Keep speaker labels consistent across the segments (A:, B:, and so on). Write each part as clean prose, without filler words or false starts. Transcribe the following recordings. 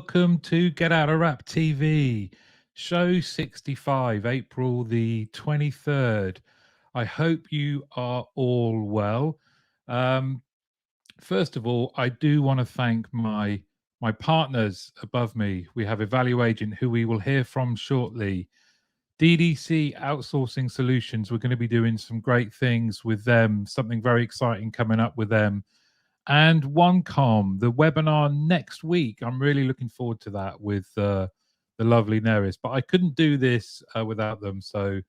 A: welcome to Get Out of Rap TV, show 65, April the 23rd. I hope you are all well. First of all, I do want to thank my partners above me. We have Evalu Agent, who we will hear from shortly. DDC Outsourcing Solutions, we're going to be doing some great things with them, something very exciting coming up with them. And OneCom, the webinar next week. I'm really looking forward to that with the lovely Neris. But I couldn't do this without them. So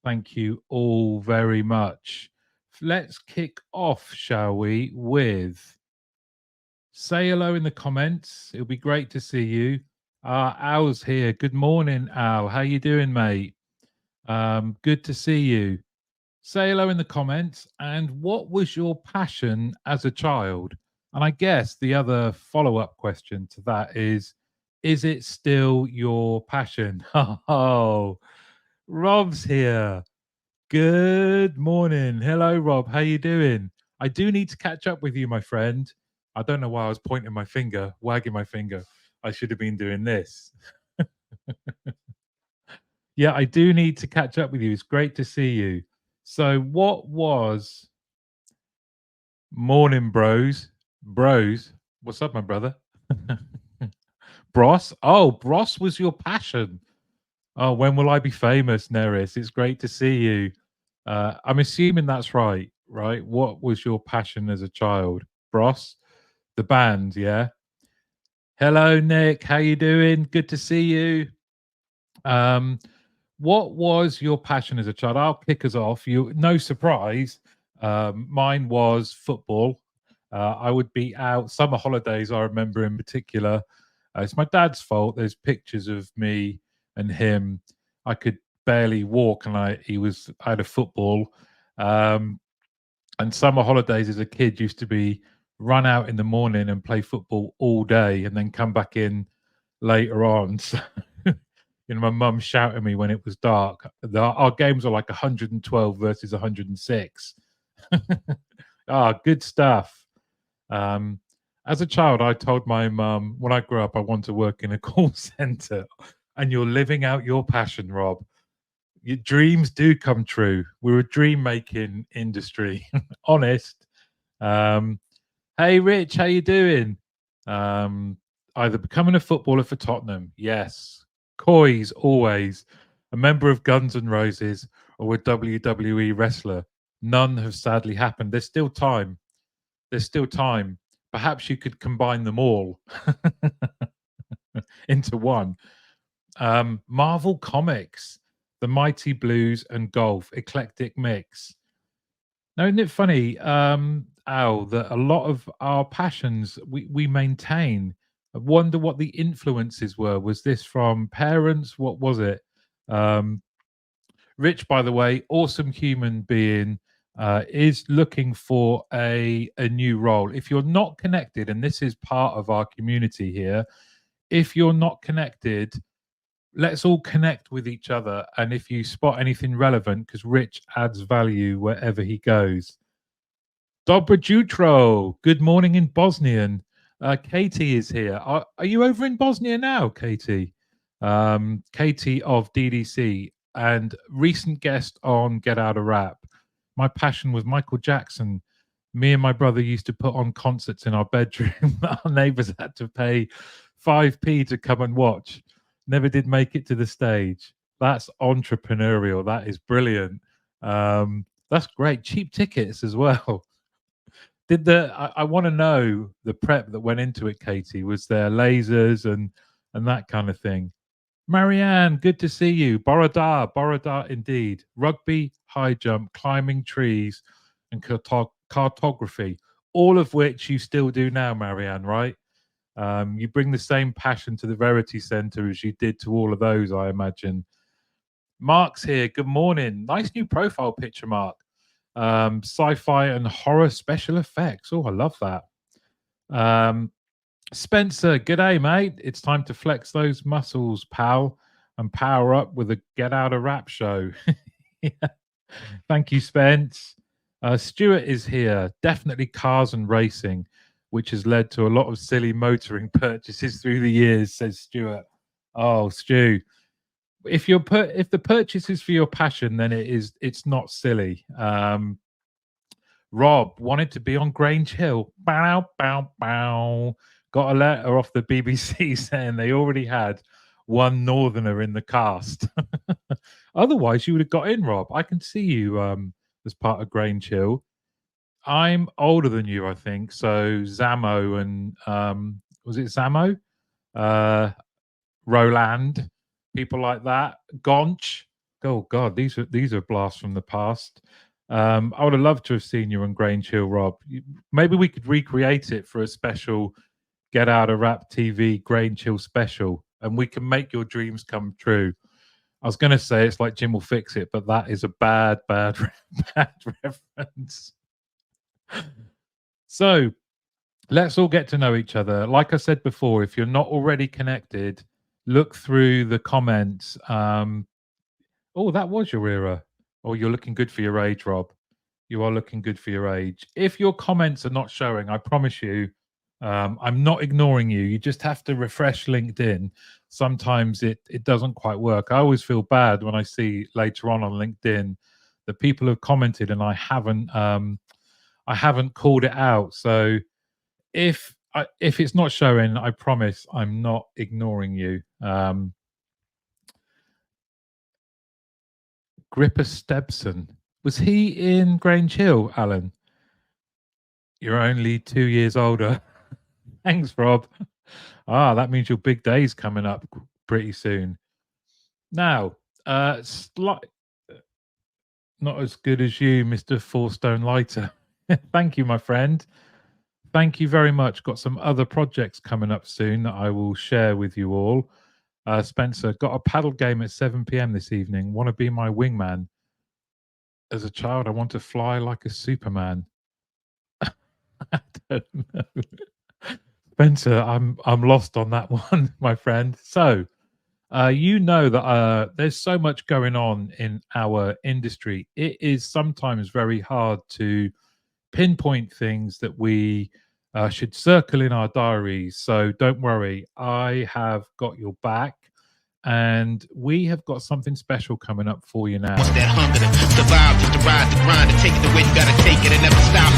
A: thank you all very much. Let's kick off, shall we, with say hello in the comments. It'll be great to see you. Al's here. Good morning, Al. How you doing, mate? Good to see you. Say hello in the comments. And what was your passion as a child? And I guess the other follow-up question to that is it still your passion? Oh, Rob's here. Good morning. Hello, Rob. How you doing? I do need to catch up with you, my friend. I don't know why I was pointing my finger, wagging my finger. I should have been doing this. Yeah, I do need to catch up with you. It's great to see you. So what was morning, bros? Bros, what's up, my brother? Bros? Oh, Bros was your passion. Oh, when will I be famous, Neris? It's great to see you. I'm assuming that's right, right? What was your passion as a child? Bros? The band, yeah? Hello, Nick. How you doing? Good to see you. What was your passion as a child? I'll kick us off. No surprise. Mine was football. I would be out summer holidays. I remember in particular. It's my dad's fault. There's pictures of me and him. I could barely walk, and I had a football. And summer holidays as a kid used to be run out in the morning and play football all day, and then come back in later on. So, my mum shouted at me when it was dark. Our games are like 112 versus 106. Good stuff. As a child, I told my mum when I grew up I want to work in a call center. And you're living out your passion, Rob. Your dreams do come true. We're a dream making industry. Honest. Hey, Rich, how you doing? Either becoming a footballer for Tottenham, yes. Coy's always a member of Guns N' Roses or a WWE wrestler. None have sadly happened. There's still time. There's still time. Perhaps you could combine them all into one. Marvel Comics, The Mighty Blues and Golf, eclectic mix. Now, isn't it funny, Al, that a lot of our passions we maintain? I wonder what the influences were. Was this from parents? What was it? Rich, by the way, awesome human being, is looking for a new role. If you're not connected, and this is part of our community here, if you're not connected, let's all connect with each other. And if you spot anything relevant, because Rich adds value wherever he goes. Dobro jutro. Good morning in Bosnian. Katie is here. Are you over in Bosnia now, Katie? Katie of DDC and recent guest on Get Out of Rap. My passion was Michael Jackson. Me and my brother used to put on concerts in our bedroom. Our neighbors had to pay 5p to come and watch. Never did make it to the stage. That's entrepreneurial. That is brilliant. That's great. Cheap tickets as well. I want to know the prep that went into it, Katie. Was there lasers and that kind of thing? Marianne, good to see you. Borodar indeed. Rugby, high jump, climbing trees, and cartography. All of which you still do now, Marianne, right? You bring the same passion to the Verity Center as you did to all of those, I imagine. Mark's here. Good morning. Nice new profile picture, Mark. Sci-fi and horror special effects. Oh, I love that. Spencer, g'day, mate. It's time to flex those muscles, pal, and power up with a Get Out of Rap show. Yeah. Thank you, Spence. Stuart is here. Definitely cars and racing. which has led to a lot of silly motoring purchases through the years, says Stuart. Oh, Stu, if if the purchase is for your passion, then it's not silly. Rob wanted to be on Grange Hill. Bow, bow, bow. Got a letter off the BBC saying they already had one Northerner in the cast. Otherwise, you would have got in, Rob. I can see you as part of Grange Hill. I'm older than you, I think. So Zamo and was it Zamo? Uh, Roland, people like that. Gonch. Oh God, these are blasts from the past. I would have loved to have seen you on Grange Hill, Rob. Maybe we could recreate it for a special Get Out of Rap TV Grange Hill special, and we can make your dreams come true. I was going to say it's like Jim will fix it, but that is a bad, bad reference. So let's all get to know each other. Like I said before, if you're not already connected, look through the comments. Oh, that was your era. Oh, you're looking good for your age, Rob. You are looking good for your age. If your comments are not showing, I promise you, I'm not ignoring you. You just have to refresh LinkedIn. Sometimes it doesn't quite work. I always feel bad when I see later on LinkedIn that people have commented and I haven't called it out. So if it's not showing, I promise I'm not ignoring you. Gripper Stebson, was he in Grange Hill, Alan? You're only 2 years older. Thanks, Rob. That means your big day's coming up pretty soon. Now, not as good as you, Mr. Four Stone Lighter. Thank you, my friend. Thank you very much. Got some other projects coming up soon that I will share with you all. Spencer, got a paddle game at 7 p.m. this evening. Want to be my wingman? As a child, I want to fly like a Superman. I don't know. Spencer, I'm lost on that one, my friend. So, you know that there's so much going on in our industry. It is sometimes very hard to pinpoint things that we should circle in our diaries. So don't worry, I have got your back. And we have got something special coming up for you now.
B: What's that hunger to survive, just to ride the grind, to take it the way you gotta take it and never stop.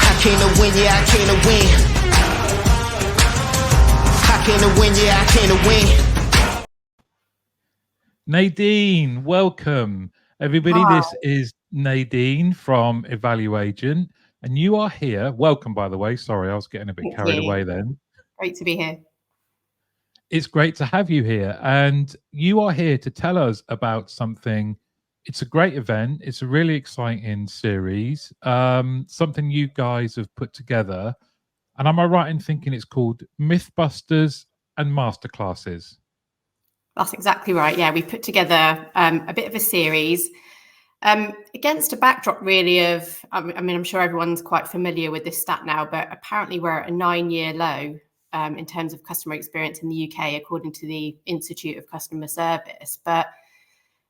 B: I came to win, yeah, I came to win. I came to win, yeah, I came to win.
A: Nadine, welcome. Everybody,
C: Hi.
A: This is Nadine from Evaluagent, and you are here. Welcome, by the way. Sorry, I was getting a bit carried away then.
C: Great to be here.
A: It's great to have you here. And you are here to tell us about something. It's a great event. It's a really exciting series, something you guys have put together. And am I right in thinking it's called Mythbusters and Masterclasses?
C: That's exactly right. Yeah, we put together a bit of a series against a backdrop really of, I mean, I'm sure everyone's quite familiar with this stat now, but apparently we're at a 9-year low in terms of customer experience in the UK, according to the Institute of Customer Service. But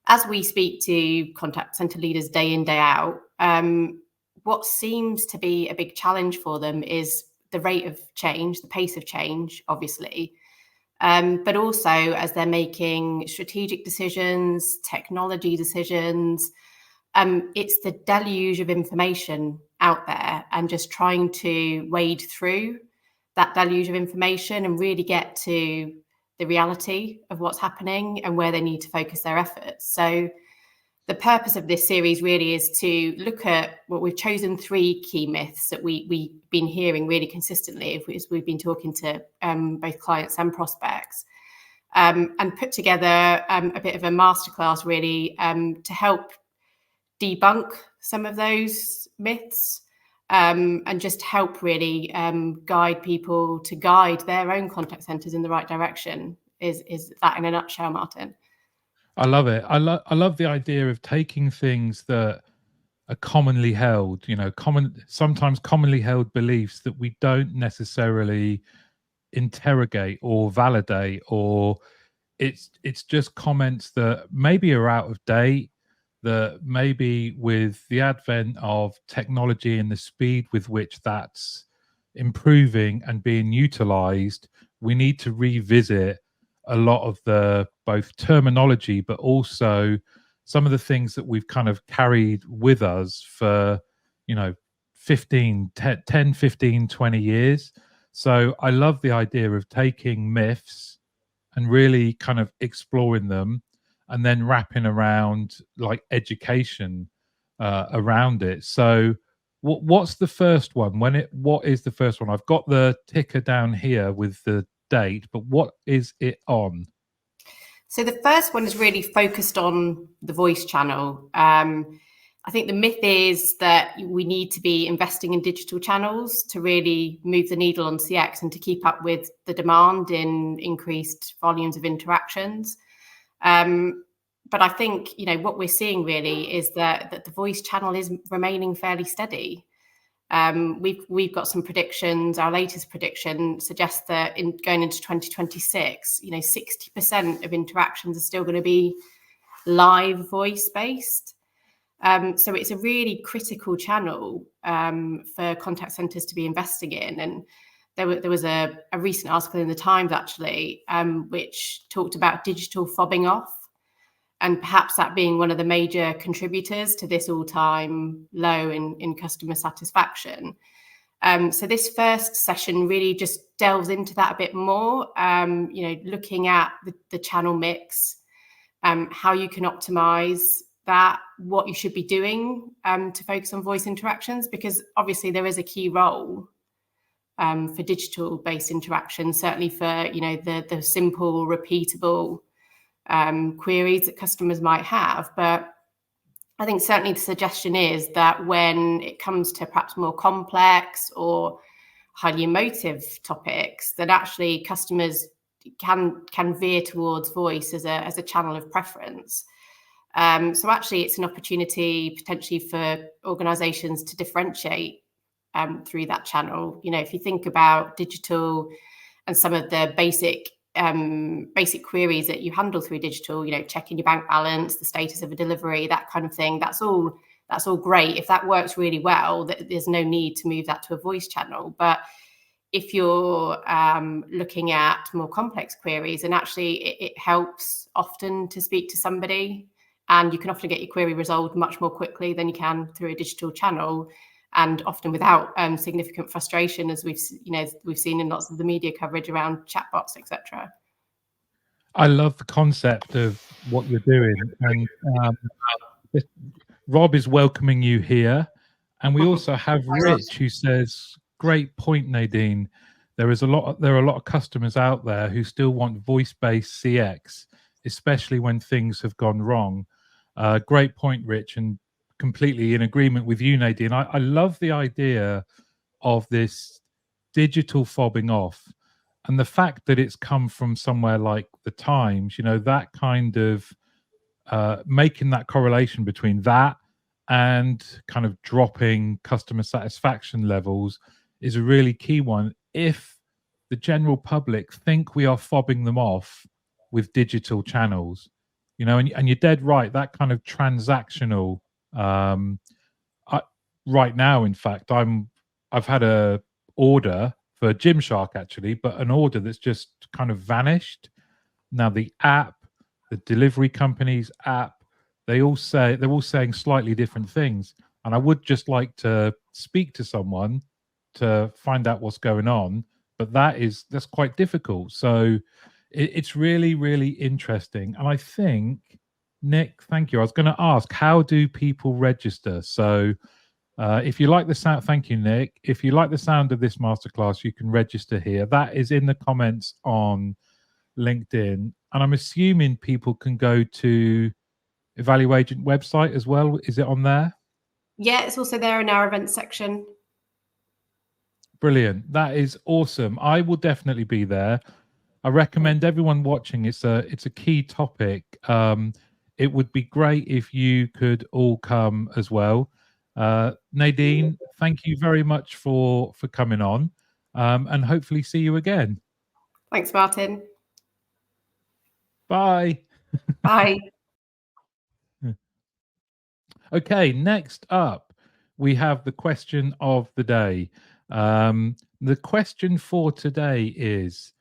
C: as we speak to contact centre leaders day in, day out, what seems to be a big challenge for them is the rate of change, the pace of change, obviously, but also as they're making strategic decisions, technology decisions, it's the deluge of information out there and just trying to wade through that deluge of information and really get to the reality of what's happening and where they need to focus their efforts. So the purpose of this series really is to look at what we've chosen 3 key myths that we've been hearing really consistently as we've been talking to both clients and prospects, and put together a bit of a masterclass really to help debunk some of those myths and just help really guide people to guide their own contact centers in the right direction. Is that in a nutshell, Martin?
A: I love it. I love the idea of taking things that are commonly held, sometimes commonly held beliefs that we don't necessarily interrogate or validate, or it's just comments that maybe are out of date, that maybe with the advent of technology and the speed with which that's improving and being utilized, we need to revisit a lot of the both terminology, but also some of the things that we've kind of carried with us for, 10, 15, 20 years. So I love the idea of taking myths and really kind of exploring them, and then wrapping around like education around it. So what's the first one? What is the first one? I've got the ticker down here with the date, but what is it on?
C: So the first one is really focused on the voice channel. I think the myth is that we need to be investing in digital channels to really move the needle on CX and to keep up with the demand in increased volumes of interactions. But I think, what we're seeing really is that the voice channel is remaining fairly steady. We've got some predictions. Our latest prediction suggests that going into 2026, 60% of interactions are still going to be live voice based. So it's a really critical channel for contact centers to be investing in. And there was a recent article in the Times, actually, which talked about digital fobbing off, and perhaps that being one of the major contributors to this all-time low in customer satisfaction. So this first session really just delves into that a bit more, looking at the channel mix, how you can optimize that, what you should be doing to focus on voice interactions, because obviously there is a key role for digital-based interactions, certainly for the simple, repeatable queries that customers might have. But I think certainly the suggestion is that when it comes to perhaps more complex or highly emotive topics, that actually customers can veer towards voice as a channel of preference. So actually it's an opportunity potentially for organizations to differentiate through that channel. If you think about digital and some of the basic queries that you handle through digital, checking your bank balance, the status of a delivery, that kind of thing, that's all great. If that works really well, there's no need to move that to a voice channel. But if you're looking at more complex queries, and actually it helps often to speak to somebody, and you can often get your query resolved much more quickly than you can through a digital channel, and often without significant frustration, as we've seen in lots of the media coverage around chatbots, etc.
A: I love the concept of what you're doing, and Rob is welcoming you here, and we also have Rich, who says, "Great point, Nadine. There are a lot of customers out there who still want voice-based CX, especially when things have gone wrong." Great point, Rich, and completely in agreement with you, Nadine. I love the idea of this digital fobbing off, and the fact that it's come from somewhere like the Times. That kind of making that correlation between that and kind of dropping customer satisfaction levels is a really key one. If the general public think we are fobbing them off with digital channels, and you're dead right, that kind of transactional, right now, in fact, I've had a order for Gymshark, actually, but an order that's just kind of vanished. Now the app, the delivery company's app, they're all saying slightly different things, and I would just like to speak to someone to find out what's going on, but that's quite difficult. So it's really, really interesting. And I think, Nick, thank you. I was going to ask, how do people register? So if you like the sound, thank you, Nick. If you like the sound of this masterclass, you can register here. That is in the comments on LinkedIn. And I'm assuming people can go to Evaluagent website as well. Is it on there?
C: Yeah, it's also there in our event section.
A: Brilliant. That is awesome. I will definitely be there. I recommend everyone watching. It's a key topic. It would be great if you could all come as well. Nadine, thank you very much for coming on, and hopefully see you again.
C: Thanks, Martin.
A: Bye.
C: Bye.
A: Okay, next up, we have the question of the day. The question for today is,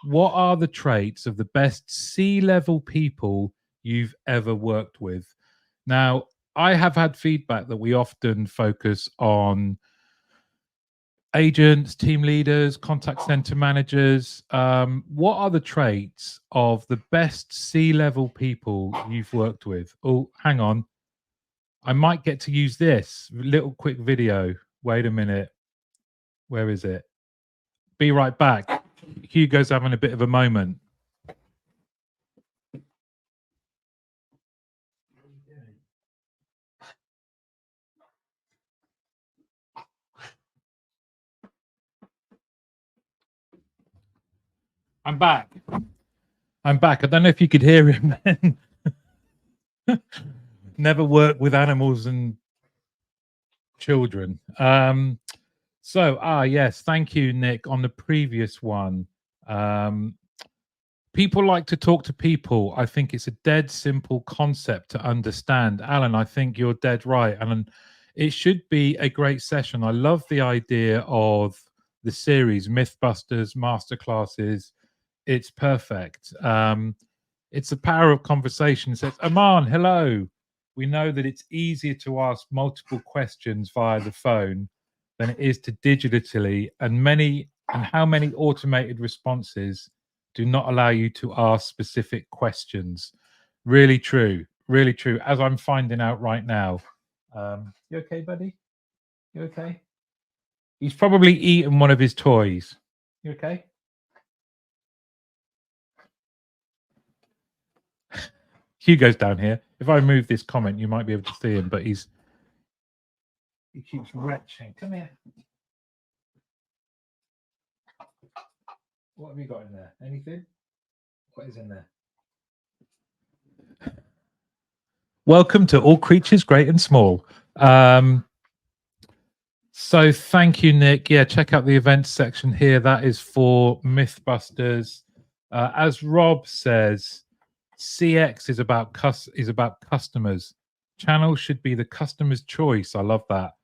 A: what are the traits of the best C-level people you've ever worked with? Now, I have had feedback that we often focus on agents, team leaders, contact center managers. What are the traits of the best C-level people you've worked with? Oh, hang on. I might get to use this little quick video. Wait a minute. Where is it? Be right back. Hugo's having a bit of a moment. I'm back. I'm back. I don't know if you could hear him then. Never worked with animals and children. Yes, thank you, Nick. On the previous one, people like to talk to people. I think it's a dead simple concept to understand. Alan, I think you're dead right. And it should be a great session. I love the idea of the series, Mythbusters, Masterclasses. It's perfect. It's the power of conversation. It says, Aman, hello. We know that it's easier to ask multiple questions via the phone than it is to digitally, and how many automated responses do not allow you to ask specific questions. Really true, really true, as I'm finding out right now. You okay, buddy? You okay? He's probably eaten one of his toys. You okay? Hugo's down here. If I move this comment, you might be able to see him, but he keeps retching. Come here. What have you got in there? Anything? What is in there? Welcome to All Creatures Great and Small. So thank you, Nick. Yeah, check out the events section here. That is for Mythbusters. As Rob says, CX is about customers. Channels should be the customer's choice. I love that.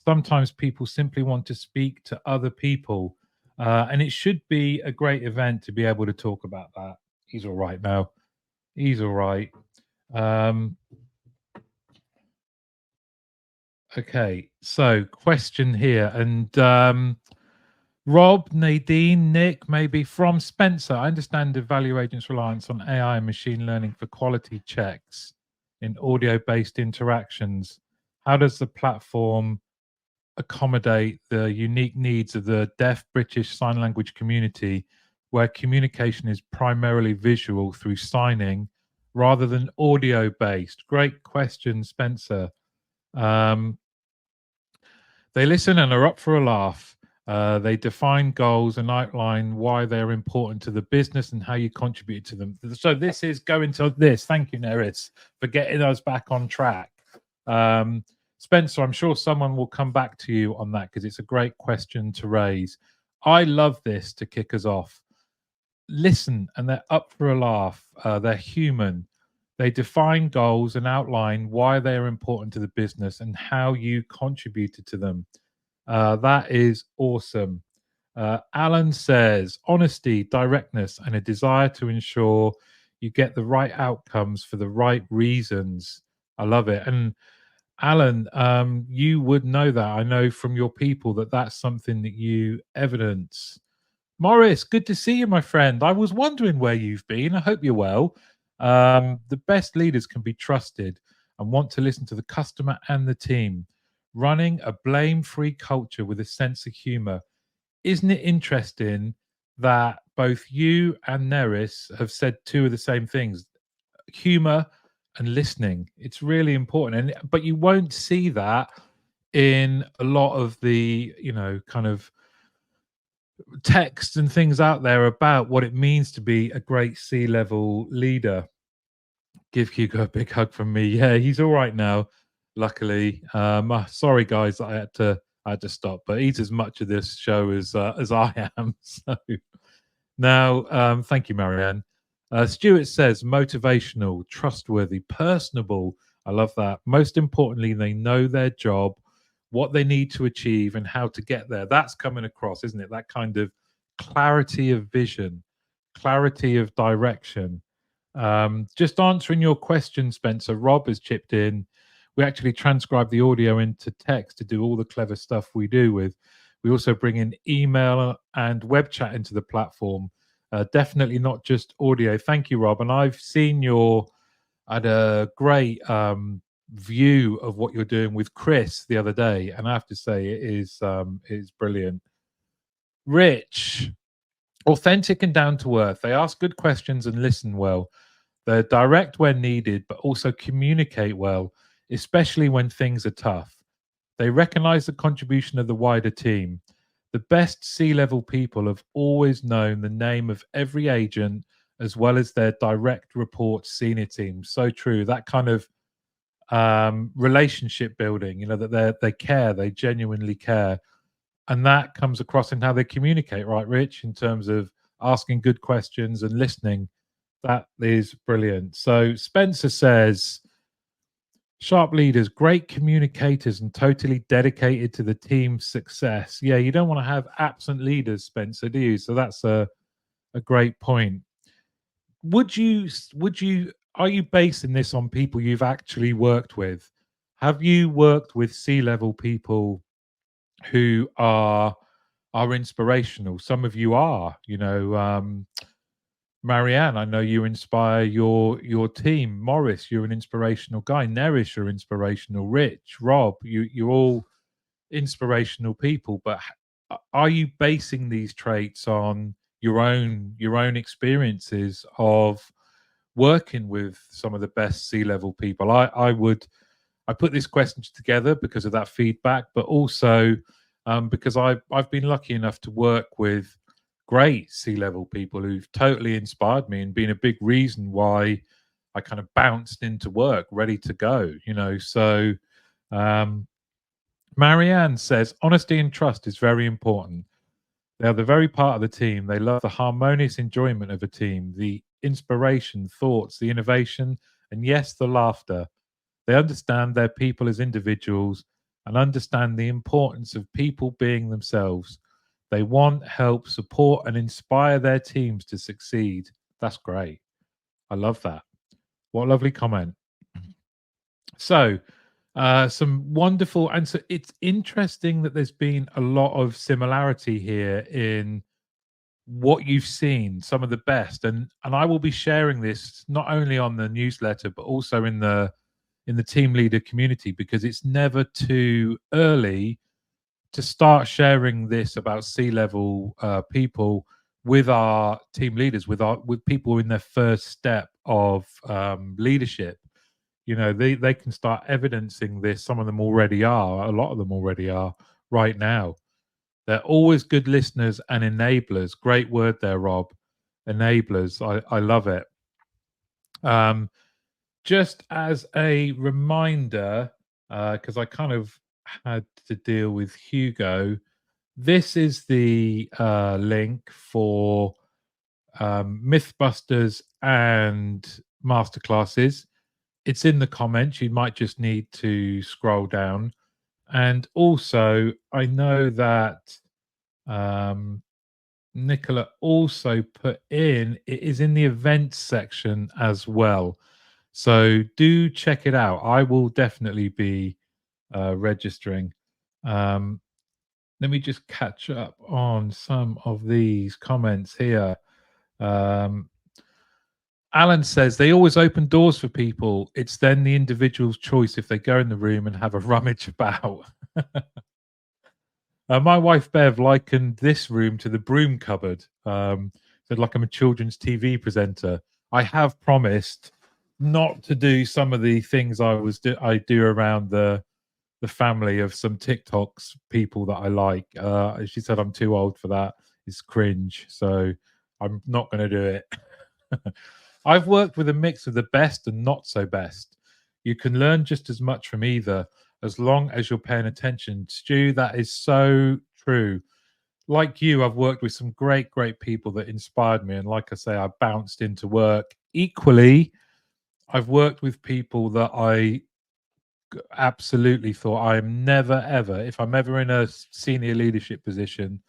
A: Sometimes people simply want to speak to other people, and it should be a great event to be able to talk about that. He's all right now. He's all right. Okay, so question here, and Rob, Nadine, Nick, maybe from Spencer. I understand the value agent's reliance on AI and machine learning for quality checks in audio-based interactions. How does the platform accommodate the unique needs of the deaf British Sign Language community, where communication is primarily visual through signing rather than audio-based? Great question, Spencer. They listen and are up for a laugh. They define goals and outline why they're important to the business and how you contribute to them. So this is going to this. Thank you, Neris, for getting us back on track. Spencer, I'm sure someone will come back to you on that because it's a great question to raise. I love this to kick us off. Listen, and they're up for a laugh. They're human. They define goals and outline why they are important to the business and how you contributed to them. That is awesome. Alan says, honesty, directness, and a desire to ensure you get the right outcomes for the right reasons. I love it. And Alan, you would know that. I know from your people that that's something that you evidence. Morris, good to see you, my friend. I was wondering where you've been. I hope you're well. The best leaders can be trusted and want to listen to the customer and the team. Running a blame-free culture with a sense of humor. Isn't it interesting that both you and Neris have said two of the same things? Humor and listening. It's really important. But you won't see that in a lot of the, kind of texts and things out there about what it means to be a great C-level leader. Give Hugo a big hug from me. Yeah, he's all right now, luckily. Sorry, guys, I had to stop, but he's as much of this show as I am. So now, thank you, Marianne. Stuart says motivational, trustworthy, personable. I love that. Most importantly, they know their job, what they need to achieve and how to get there. That's coming across, isn't it? That kind of clarity of vision, clarity of direction. Just answering your question, Spencer, Rob has chipped in. We actually transcribe the audio into text to do all the clever stuff we do with. We also bring in email and web chat into the platform. Definitely not just audio. Thank you, Rob. And I've seen your had a great view of what you're doing with Chris the other day, and I have to say it is brilliant. Rich, authentic and down to earth. They ask good questions and listen well. They're direct when needed, but also communicate well, especially when things are tough. They recognize the contribution of the wider team. The best C-level people have always known the name of every agent as well as their direct report senior team. So true. That kind of relationship building, you know, that they care, they genuinely care. And that comes across in how they communicate, right, Rich, in terms of asking good questions and listening. That is brilliant. So Spencer says, sharp leaders, great communicators, and totally dedicated to the team's success. Yeah, you don't want to have absent leaders, Spencer, do you? So that's a great point. Would you are you basing this on people you've actually worked with? Have you worked with C-level people who are inspirational? Some of you are, you know, Marianne, I know you inspire your team. Morris, you're an inspirational guy. Nerish, you're inspirational. Rich, Rob, you're all inspirational people. But are you basing these traits on your own experiences of working with some of the best C-level people? I put this question together because of that feedback, but also because I've been lucky enough to work with great C-level people who've totally inspired me and been a big reason why I kind of bounced into work ready to go, you know. So Marianne says honesty and trust is very important. They are the very part of the team. They love the harmonious enjoyment of a team, the inspiration, thoughts, the innovation, and yes, the laughter. They understand their people as individuals and understand the importance of people being themselves. They want, help, support, and inspire their teams to succeed. That's great. I love that. What a lovely comment. So, some wonderful, and so it's interesting that there's been a lot of similarity here in what you've seen, some of the best, and I will be sharing this not only on the newsletter but also in the team leader community, because it's never too early to start sharing this about C-level people with our team leaders, with people in their first step of leadership. You know, they can start evidencing this. Some of them already are. A lot of them already are right now. They're always good listeners and enablers. Great word there, Rob. Enablers. I love it. Just as a reminder, because I kind of had to deal with Hugo, this is the link for Mythbusters and masterclasses. It's in the comments. You might just need to scroll down. And also, I know that Nicola also put in, it is in the events section as well. So do check it out. I will definitely be registering. Let me just catch up on some of these comments here. Alan says they always open doors for people. It's then the individual's choice if they go in the room and have a rummage about. My wife Bev likened this room to the broom cupboard. Said like I'm a children's TV presenter. I have promised not to do some of the things I do around the family of some TikToks people that I like. She said I'm too old for that. It's cringe, so I'm not going to do it. I've worked with a mix of the best and not so best. You can learn just as much from either, as long as you're paying attention. Stu, that is so true. Like you, I've worked with some great people that inspired me. And like I say, I bounced into work. Equally, I've worked with people that I absolutely thought, I am never, ever, if I'm ever in a senior leadership position,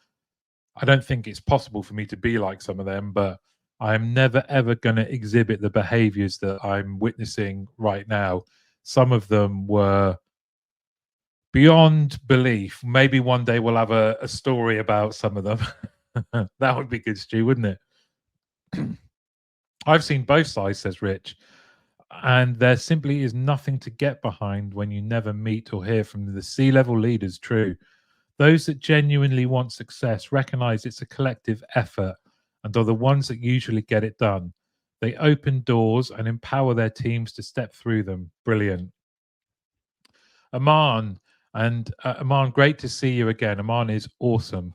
A: I don't think it's possible for me to be like some of them, but I am never, ever going to exhibit the behaviors that I'm witnessing right now. Some of them were beyond belief. Maybe one day we'll have a story about some of them. That would be good, Stu, wouldn't it? I've seen both sides, says Rich, and there simply is nothing to get behind when you never meet or hear from the C-level leaders. True. Those that genuinely want success recognize it's a collective effort and are the ones that usually get it done. They open doors and empower their teams to step through them. Brilliant. Aman, Aman, great to see you again. Aman is awesome.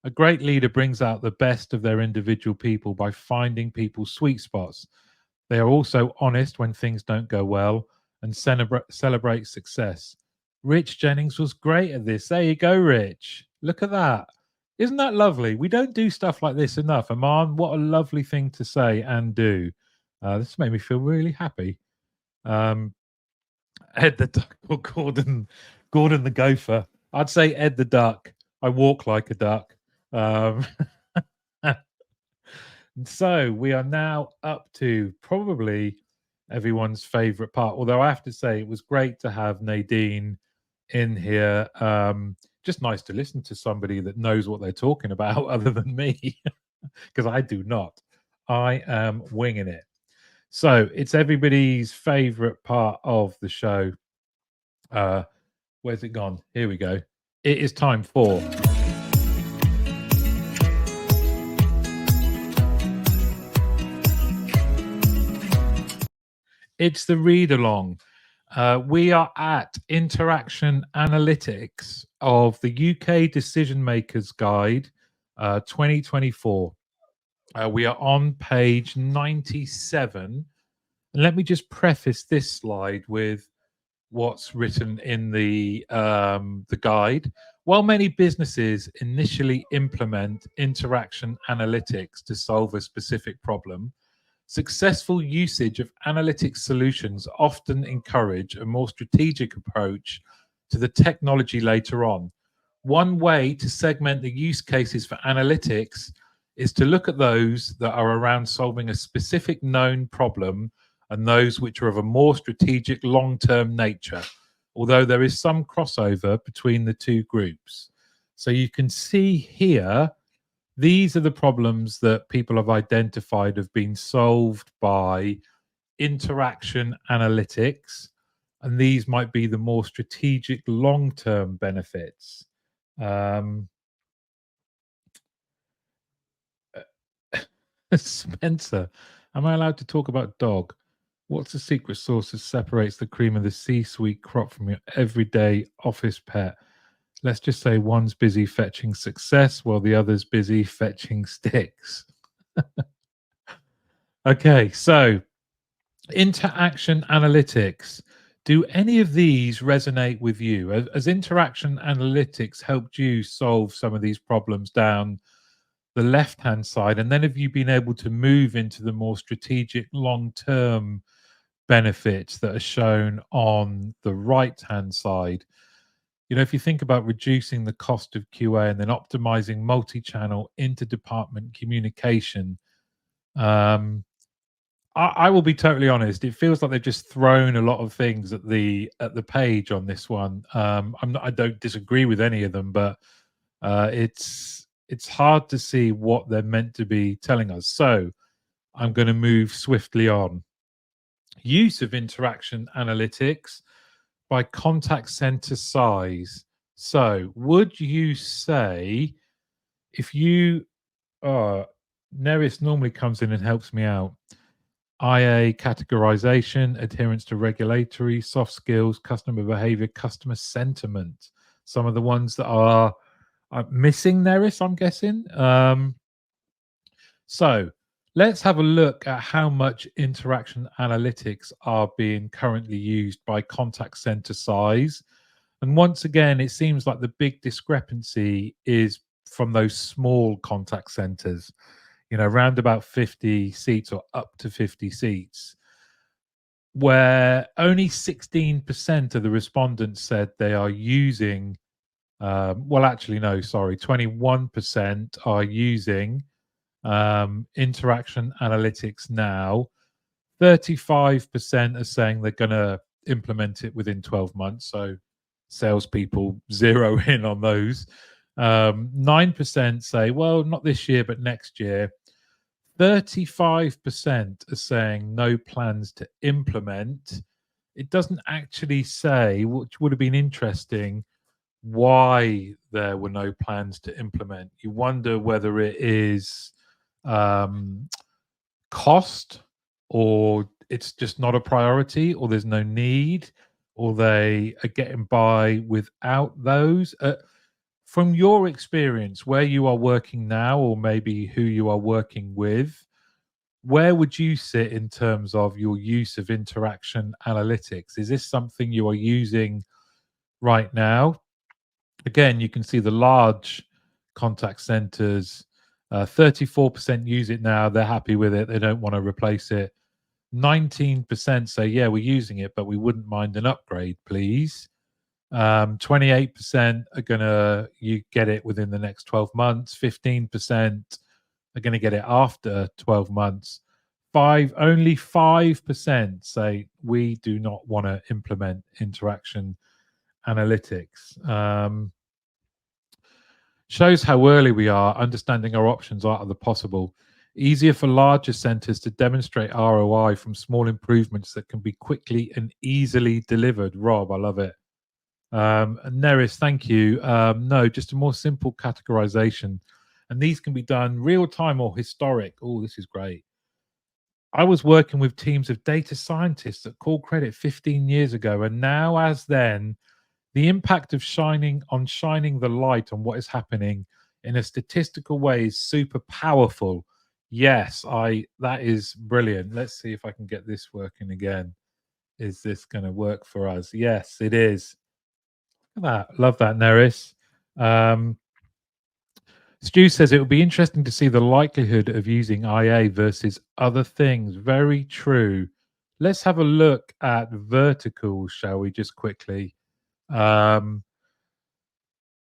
A: A great leader brings out the best of their individual people by finding people's sweet spots. They are also honest when things don't go well and celebrate success. Rich Jennings was great at this. There you go, Rich. Look at that. Isn't that lovely? We don't do stuff like this enough. Aman, what a lovely thing to say and do. This made me feel really happy. Ed the Duck or Gordon the Gopher. I'd say Ed the Duck. I walk like a duck. So we are now up to probably everyone's favorite part. Although I have to say it was great to have Nadine in here. Just nice to listen to somebody that knows what they're talking about other than me, because I do not. I am winging it. So it's everybody's favorite part of the show. Where's it gone? Here we go. It is time for it's the read along. We are at Interaction Analytics of the UK Decision Makers Guide 2024. We are on page 97. And let me just preface this slide with what's written in the guide. While many businesses initially implement interaction analytics to solve a specific problem, successful usage of analytics solutions often encourage a more strategic approach to the technology later on. One way to segment the use cases for analytics is to look at those that are around solving a specific known problem and those which are of a more strategic long-term nature, although there is some crossover between the two groups. So you can see here, these are the problems that people have identified have been solved by interaction analytics, and these might be the more strategic long-term benefits. Spencer, am I allowed to talk about dog? What's the secret sauce that separates the cream of the C-suite crop from your everyday office pet? Let's just say one's busy fetching success while the other's busy fetching sticks. Okay, so interaction analytics. Do any of these resonate with you? Has interaction analytics helped you solve some of these problems down the left-hand side? And then have you been able to move into the more strategic long-term benefits that are shown on the right-hand side? You know, if you think about reducing the cost of QA and then optimizing multi-channel interdepartment communication, I will be totally honest. It feels like they've just thrown a lot of things at the page on this one. I don't disagree with any of them, but it's hard to see what they're meant to be telling us. So I'm going to move swiftly on. Use of interaction analytics by contact center size. So would you say, if you Neris normally comes in and helps me out, IA categorization, adherence to regulatory, soft skills, customer behavior, customer sentiment. Some of the ones that are missing, Neris, I'm guessing. So let's have a look at how much interaction analytics are being currently used by contact center size. And once again, it seems like the big discrepancy is from those small contact centers, you know, around about 50 seats or up to 50 seats. where only 16% of the respondents said they are using, well, actually, no, sorry, 21% are using interaction analytics now. 35% are saying they're going to implement it within 12 months. So salespeople zero in on those. 9% say, well, not this year, but next year. 35% are saying no plans to implement. It doesn't actually say, which would have been interesting, why there were no plans to implement. You wonder whether it is cost, or it's just not a priority, or there's no need, or they are getting by without those. From your experience, where you are working now, or maybe who you are working with, where would you sit in terms of your use of interaction analytics? Is this something you are using right now? Again, you can see the large contact centers, 34% use it now. They're happy with it. They don't want to replace it. 19% say, yeah, we're using it, but we wouldn't mind an upgrade, please. 28% are going to get it within the next 12 months. 15% are going to get it after 12 months. Only 5% say we do not want to implement interaction analytics. Shows how early we are understanding our options out of the possible. Easier for larger centers to demonstrate ROI from small improvements that can be quickly and easily delivered. Rob, I love it. Neris, thank you. No, just a more simple categorization. And these can be done real time or historic. Oh, this is great. I was working with teams of data scientists at Call Credit 15 years ago, and now, as then, the impact of shining the light on what is happening in a statistical way is super powerful. Yes, that is brilliant. Let's see if I can get this working again. Is this going to work for us? Yes, it is. Look at that. Love that, Neris. Stu says it would be interesting to see the likelihood of using IA versus other things. Very true. Let's have a look at verticals, shall we, just quickly.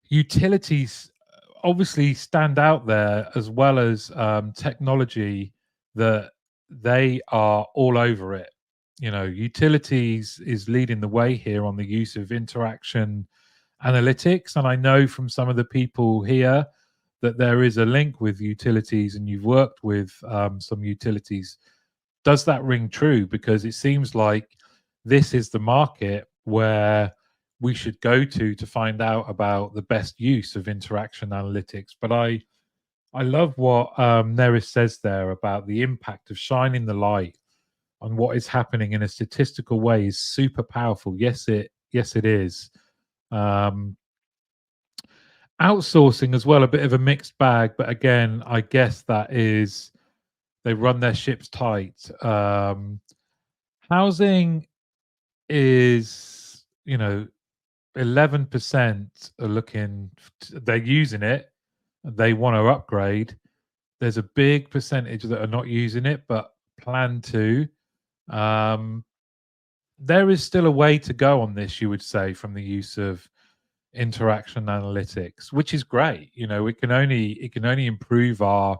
A: Utilities obviously stand out there, as well as technology, that they are all over it. You know, utilities is leading the way here on the use of interaction analytics. And I know from some of the people here that there is a link with utilities, and you've worked with some utilities. Does that ring true? Because it seems like this is the market where we should go to find out about the best use of interaction analytics. But I love what Neris says there about the impact of shining the light on what is happening in a statistical way is super powerful. Yes, it is. Outsourcing as well, a bit of a mixed bag, but again, I guess that is they run their ships tight. Housing is, 11% are looking, they're using it, they want to upgrade. There's a big percentage that are not using it but plan to. There is still a way to go on this, you would say, from the use of interaction analytics, which is great. It can only improve our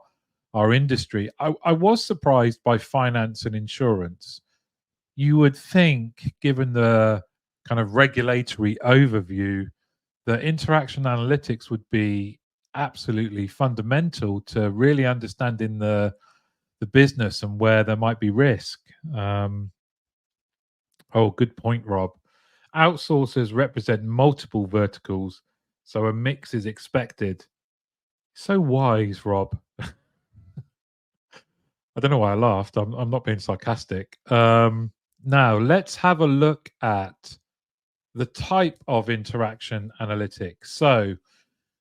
A: industry. I was surprised by finance and insurance. You would think, given the kind of regulatory overview, that interaction analytics would be absolutely fundamental to really understanding the business and where there might be risk. Good point, Rob. Outsourcers represent multiple verticals, so a mix is expected. So wise, Rob. I don't know why I laughed. I'm not being sarcastic. Now, let's have a look at the type of interaction analytics. So,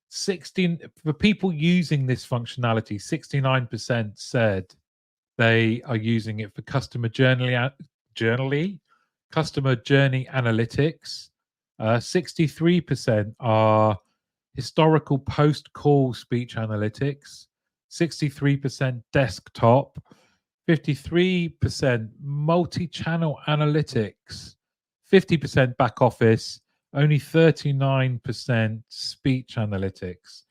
A: for people using this functionality, 69% said they are using it for customer journey analytics. 63% are historical post-call speech analytics. 63% desktop. 53% multi-channel analytics, 50% back office, only 39% speech analytics.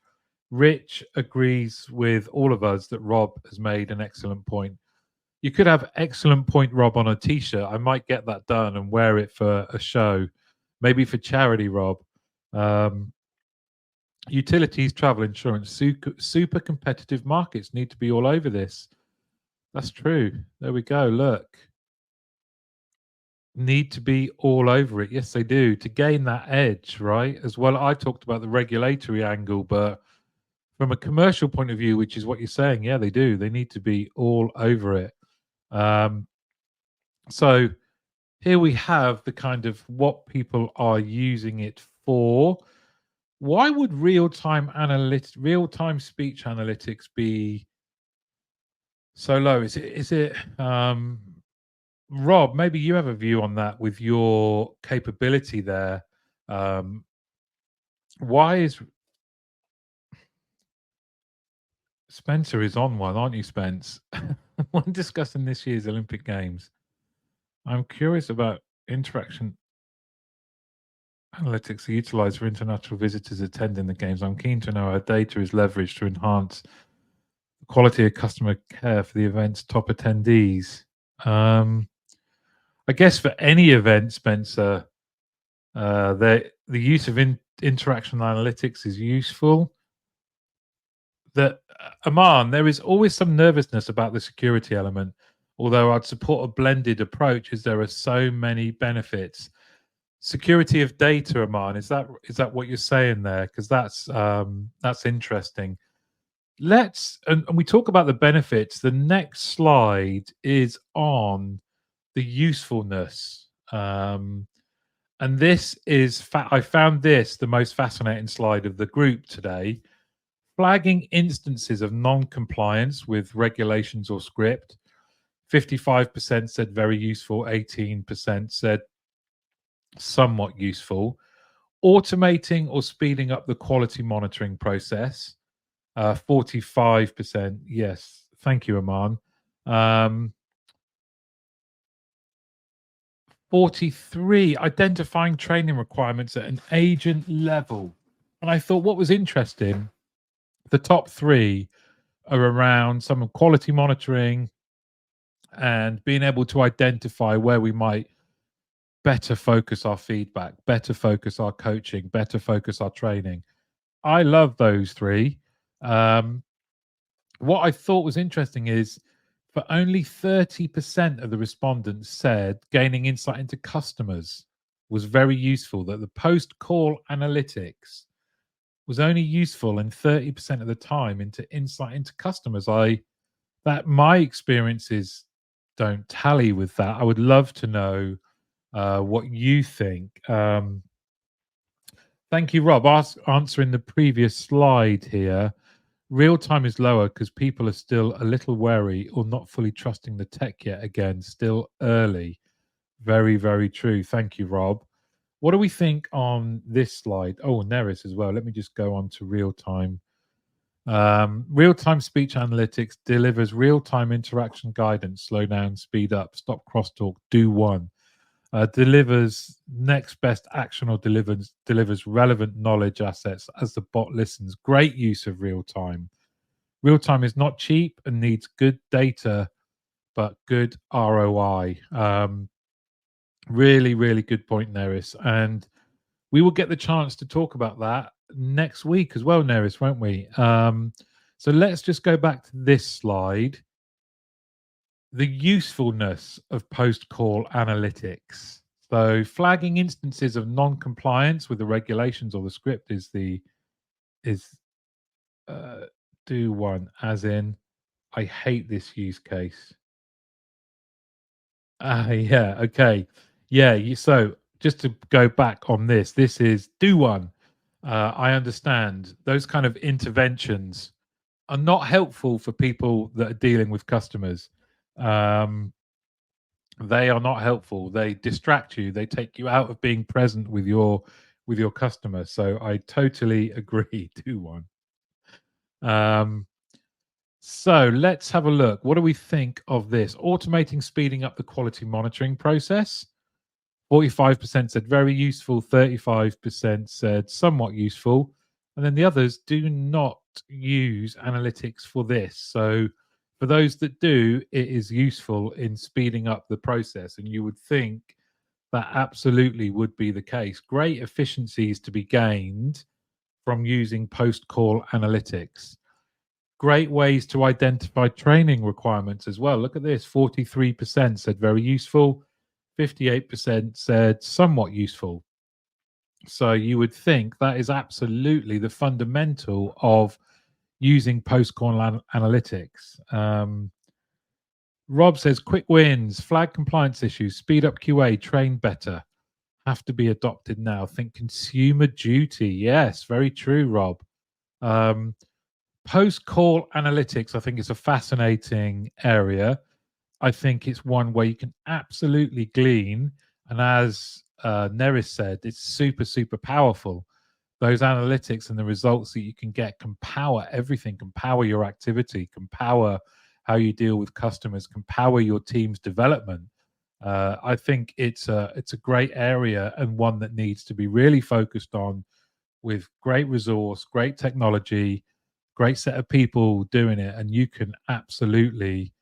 A: Rich agrees with all of us that Rob has made an excellent point. You could have excellent point, Rob, on a t-shirt. I might get that done and wear it for a show, maybe for charity, Rob. Utilities, travel insurance, super competitive markets need to be all over this. That's true. There we go. Look. Need to be all over it. Yes, they do. To gain that edge, right? As well, I talked about the regulatory angle, but from a commercial point of view, which is what you're saying, yeah, they do. They need to be all over it. So here we have the kind of what people are using it for. Why would real-time speech analytics be so low? Is it Rob, maybe you have a view on that with your capability there. Why is Spencer is on one, aren't you, Spence? When discussing this year's Olympic Games, I'm curious about interaction analytics are utilized for international visitors attending the games. I'm keen to know how data is leveraged to enhance the quality of customer care for the event's top attendees. I guess for any event, Spencer, the use of interaction analytics is useful. That Aman, there is always some nervousness about the security element, although I'd support a blended approach as there are so many benefits. Security of data, Aman, is that what you're saying there? Because that's interesting. And we talk about the benefits. The next slide is on the usefulness. And this is I found this the most fascinating slide of the group today. Flagging instances of non-compliance with regulations or script. 55% said very useful, 18% said somewhat useful. Automating or speeding up the quality monitoring process. 45%, yes. Thank you, Aman. 43, identifying training requirements at an agent level. And I thought what was interesting, the top three are around some quality monitoring and being able to identify where we might better focus our feedback, better focus our coaching, better focus our training. I love those three. What I thought was interesting is for only 30% of the respondents said gaining insight into customers was very useful, that the post-call analytics was only useful in 30% of the time into insight into customers. My experiences don't tally with that. I would love to know what you think. Thank you, Rob. Answering the previous slide here. Real time is lower because people are still a little wary or not fully trusting the tech yet. Again, still early. Very, very true. Thank you, Rob. What do we think on this slide? Oh, Neris as well. Let me just go on to real time. Real time speech analytics delivers real time interaction guidance, slow down, speed up, stop crosstalk, do one. Delivers next best action or delivers relevant knowledge assets as the bot listens. Great use of real time. Real time is not cheap and needs good data, but good ROI. Really, really good point, Neris. And we will get the chance to talk about that next week as well, Neris, won't we? So let's just go back to this slide. The usefulness of post-call analytics. So flagging instances of non-compliance with the regulations or the script is do one, as in I hate this use case. Yeah, okay. Yeah, so just to go back on this is do one. I understand those kind of interventions are not helpful for people that are dealing with customers. They are not helpful. They distract you. They take you out of being present with your customer. So I totally agree. Do one. So let's have a look. What do we think of this? Automating, speeding up the quality monitoring process. 45% said very useful, 35% said somewhat useful. And then the others do not use analytics for this. So for those that do, it is useful in speeding up the process. And you would think that absolutely would be the case. Great efficiencies to be gained from using post call analytics. Great ways to identify training requirements as well. Look at this, 43% said very useful, 58% said somewhat useful. So you would think that is absolutely the fundamental of using post-call analytics. Rob says quick wins, flag compliance issues, speed up QA, train better, have to be adopted now. Think consumer duty. Yes, very true, Rob. Post-call analytics, I think, is a fascinating area. I think it's one where you can absolutely glean, and as Neris said, it's super, super powerful. Those analytics and the results that you can get can power everything, can power your activity, can power how you deal with customers, can power your team's development. I think it's a great area and one that needs to be really focused on with great resource, great technology, great set of people doing it, and you can absolutely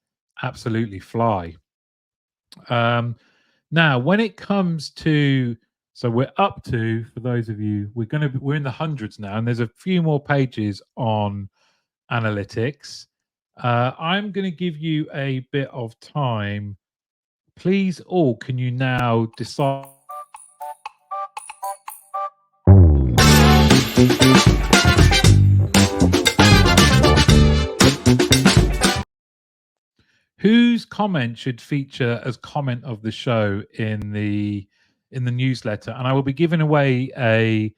A: fly. Now, when it comes to, so we're up to, for those of you, we're in the hundreds now, and there's a few more pages on analytics. I'm going to give you a bit of time. Please, all, can you now decide? Whose comment should feature as comment of the show in the newsletter? And I will be giving away a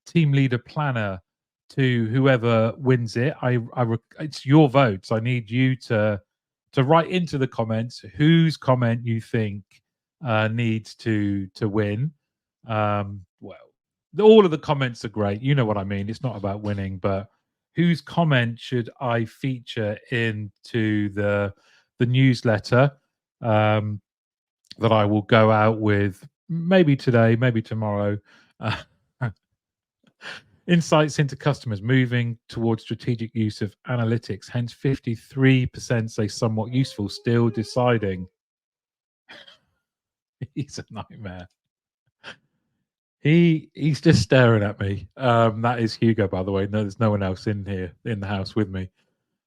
A: team leader planner to whoever wins it. It's your votes. I need you to write into the comments whose comment you think needs to win. Well, all of the comments are great. You know what I mean. It's not about winning, but whose comment should I feature into the newsletter that I will go out with maybe today, maybe tomorrow. Insights into customers moving towards strategic use of analytics. Hence, 53% say somewhat useful. Still deciding. He's a nightmare. He's just staring at me. That is Hugo, by the way. No, there's no one else in here in the house with me.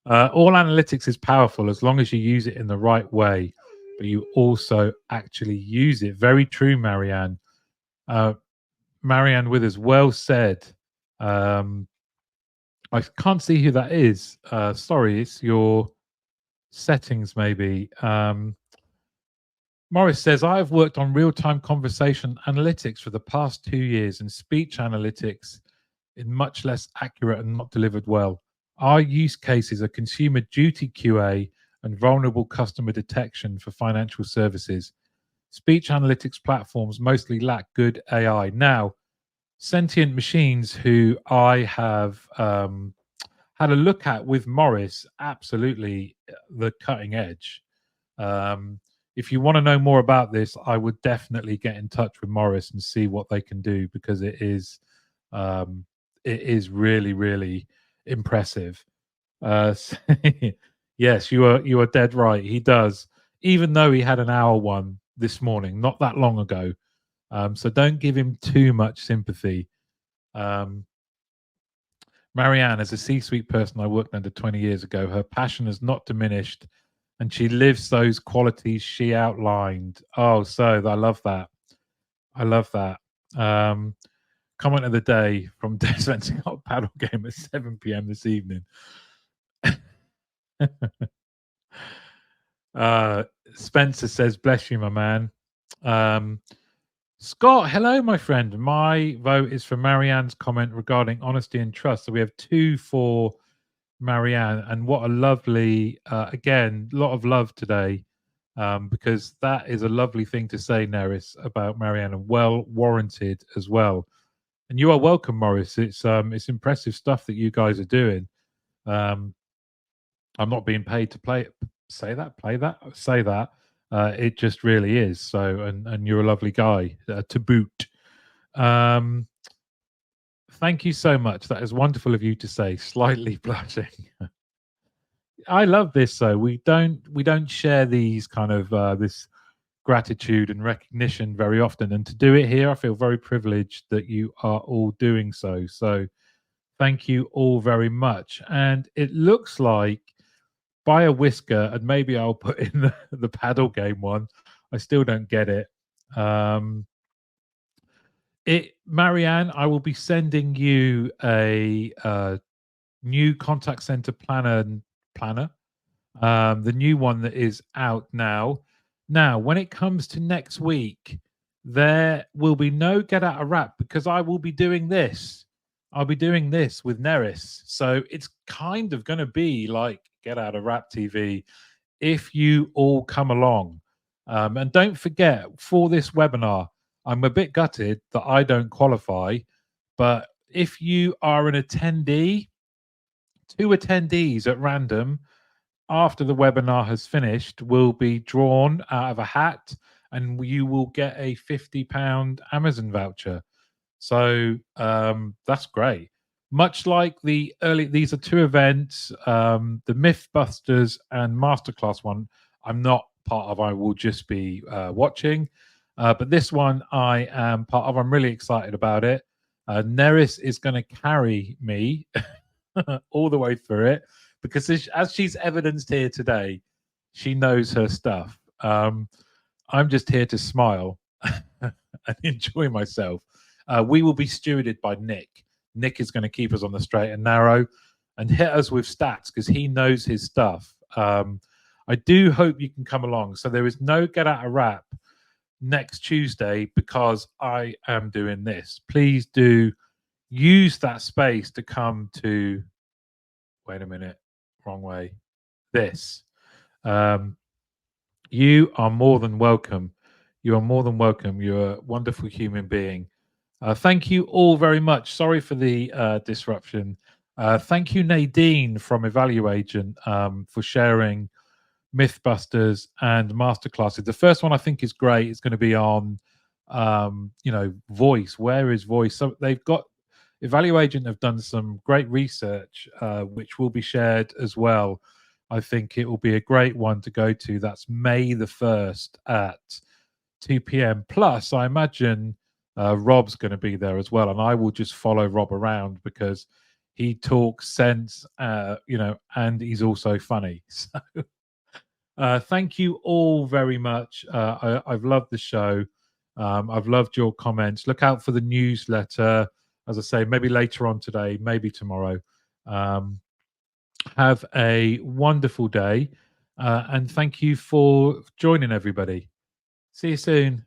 A: All analytics is powerful as long as you use it in the right way, but you also actually use it. Very true, Marianne. Marianne Withers, well said. I can't see who that is. Sorry, it's your settings, maybe. Morris says, I have worked on real-time conversation analytics for the past 2 years, and speech analytics is much less accurate and not delivered well. Our use cases are consumer duty QA and vulnerable customer detection for financial services. Speech analytics platforms mostly lack good AI. Now, sentient machines, who I have had a look at with Morris, absolutely the cutting edge. If you want to know more about this, I would definitely get in touch with Morris and see what they can do, because it is really, really impressive. Yes, you are dead right. He does, even though he had an hour one this morning, not that long ago. So don't give him too much sympathy. Marianne, as a C-suite person I worked under 20 years ago, her passion has not diminished, and she lives those qualities she outlined. Oh, so I love that. I love that. Comment of the day from Des Spencer, got a paddle game at 7 p.m. this evening. Spencer says, bless you, my man. Scott, hello, my friend. My vote is for Marianne's comment regarding honesty and trust. So we have 2 for Marianne, and what a lovely, again, lot of love today, because that is a lovely thing to say, Neris, about Marianne, and well warranted as well. And you are welcome, Morris. It's impressive stuff that you guys are doing. I'm not being paid to play say that, play that, say that. It just really is. So, and you're a lovely guy to boot. Um, thank you so much. That is wonderful of you to say. Slightly blushing. I love this. So we don't share these kind of this gratitude and recognition very often, and to do it here, I feel very privileged that you are all doing so. So thank you all very much. And it looks like by a whisker, and maybe I'll put in the paddle game one. I still don't get it. Marianne, I will be sending you a new contact center planner, the new one that is out now. Now, when it comes to next week, there will be no get out of rap because I will be doing this. I'll be doing this with Neris. So it's kind of going to be like Get Out of Rap TV if you all come along. And don't forget, for this webinar, I'm a bit gutted that I don't qualify, but if you are an attendee, 2 attendees at random after the webinar has finished will be drawn out of a hat, and you will get a £50 Amazon voucher. So that's great. Much like these are 2 events, the Mythbusters and Masterclass one, I'm not part of. I will just be watching. But this one I am part of. I'm really excited about it. Neris is going to carry me all the way through it because as she's evidenced here today, she knows her stuff. I'm just here to smile and enjoy myself. We will be stewarded by Nick. Nick is going to keep us on the straight and narrow and hit us with stats because he knows his stuff. I do hope you can come along. So there is no Get Out of Rap next Tuesday because I am doing this. Please do use that space to come to, wait a minute, wrong way, this. You are more than welcome. You are more than welcome. You're a wonderful human being. Thank you all very much. Sorry for the disruption. Thank you, Nadine from Evaluagent, for sharing Mythbusters and Masterclasses. The first one I think is great. It's going to be on, voice. Where is voice? So they've got Evaluagent have done some great research, which will be shared as well. I think it will be a great one to go to. That's May the 1st at 2 p.m. Plus, I imagine Rob's going to be there as well, and I will just follow Rob around because he talks sense, and he's also funny. So thank you all very much. I've loved the show. I've loved your comments. Look out for the newsletter. As I say, maybe later on today, maybe tomorrow. Have a wonderful day. And thank you for joining, everybody. See you soon.